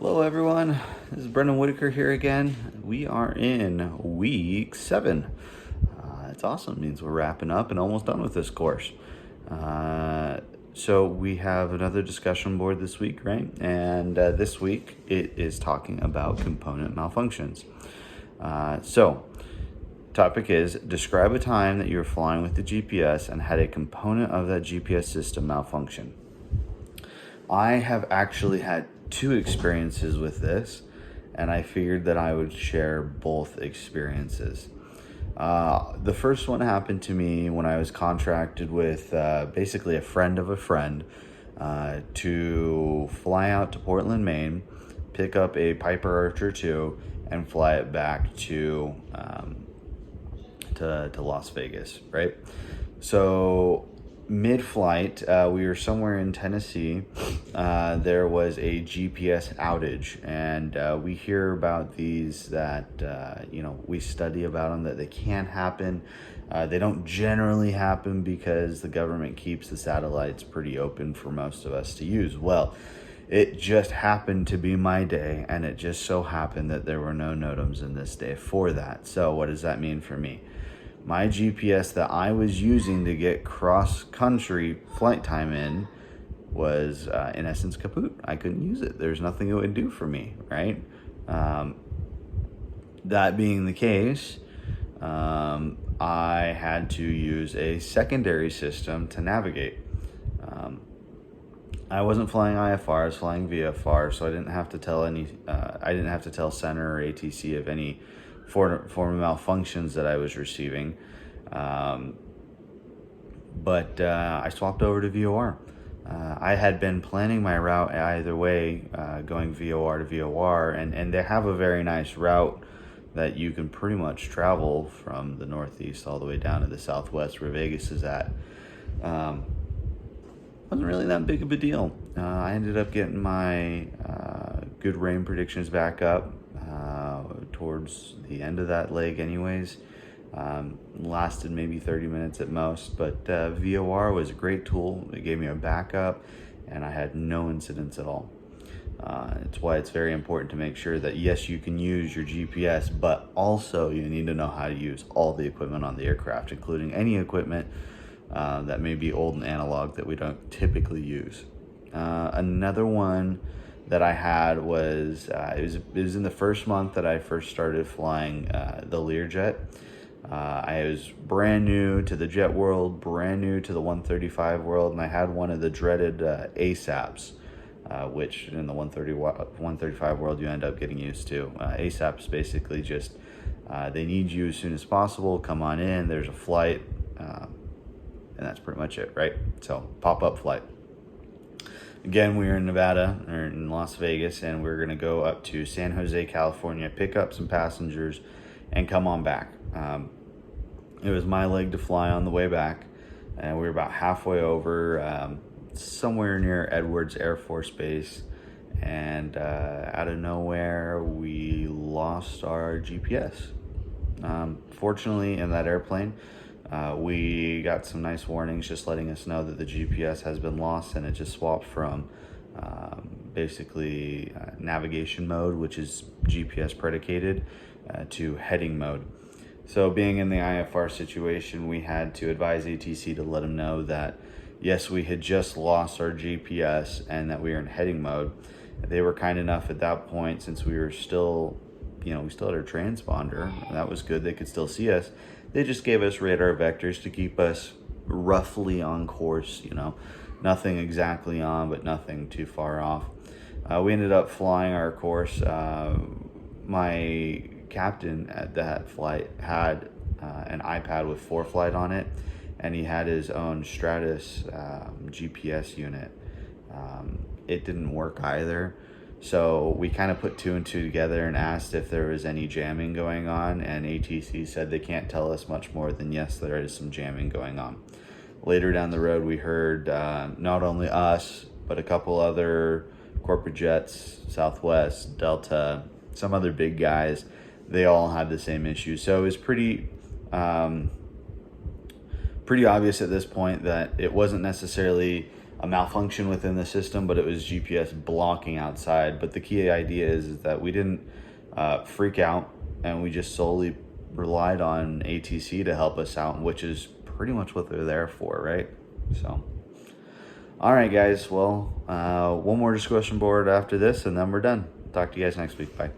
Hello, everyone. This is Brenden Whittacre here again. We are in week 7. It's awesome. It means we're wrapping up and almost done with this course. So we have another discussion board this week, right? And this week it is talking about component malfunctions. Topic is describe a time that you were flying with the GPS and had a component of that GPS system malfunction. I have actually had 2 experiences with this, and I figured that I would share both experiences. The first one happened to me when I was contracted with basically a friend of a friend to fly out to Portland, Maine, pick up a Piper Archer 2, and fly it back to Las Vegas, right? So mid-flight, we were somewhere in Tennessee. There was a GPS outage, and we hear about these that we study about them, that they can happen. They don't generally happen because the government keeps the satellites pretty open for most of us to use. Well, it just happened to be my day, and it just so happened that there were no NOTAMs in this day for that. So what does that mean for me? My GPS that I was using to get cross-country flight time in was, in essence, kaput. I couldn't use it. There's nothing it would do for me, right? That being the case, I had to use a secondary system to navigate. I wasn't flying IFR, I was flying VFR, so I didn't have to tell Center or ATC of any form of malfunctions that I was receiving. But I swapped over to VOR. I had been planning my route either way, going VOR to VOR, and they have a very nice route that you can pretty much travel from the northeast all the way down to the southwest where Vegas is at. Wasn't really that big of a deal. I ended up getting my good rain predictions back up towards the end of that leg anyways. Lasted maybe 30 minutes at most, but VOR was a great tool. It gave me a backup, and I had no incidents at all. It's why it's very important to make sure that yes, you can use your GPS, but also you need to know how to use all the equipment on the aircraft, including any equipment that may be old and analog that we don't typically use. Another one that I had was it was in the first month that I first started flying the Learjet. I was brand new to the jet world, brand new to the 135 world, and I had one of the dreaded ASAPs, which in the 135 world you end up getting used to. ASAPs basically just they need you as soon as possible. Come on in. There's a flight, and that's pretty much it, right? So pop-up flight. Again, we were in Nevada, or in Las Vegas, and we're going to go up to San Jose, California, pick up some passengers, and come on back. It was my leg to fly on the way back, and we were about halfway over, somewhere near Edwards Air Force Base, and out of nowhere, we lost our GPS. Fortunately, in that airplane, we got some nice warnings just letting us know that the GPS has been lost, and it just swapped from basically navigation mode, which is GPS predicated, to heading mode. So being in the IFR situation, we had to advise ATC to let them know that yes, we had just lost our GPS and that we were in heading mode. They were kind enough at that point, since we were still, we still had our transponder, and that was good. They could still see us. They just gave us radar vectors to keep us roughly on course, nothing exactly on, but nothing too far off. We ended up flying our course. My captain at that flight had an iPad with ForeFlight on it, and he had his own Stratus GPS unit. It didn't work either. So we kind of put 2 and 2 together and asked if there was any jamming going on, and ATC said they can't tell us much more than yes, there is some jamming going on. Later down the road, we heard not only us, but a couple other corporate jets, Southwest, Delta, some other big guys, they all had the same issue. So it was pretty obvious at this point that it wasn't necessarily a malfunction within the system, but it was GPS blocking outside. But the key idea is that we didn't freak out, and we just solely relied on ATC to help us out, which is pretty much what they're there for, right? So, all right, guys. Well, one more discussion board after this, and then we're done. Talk to you guys next week. Bye.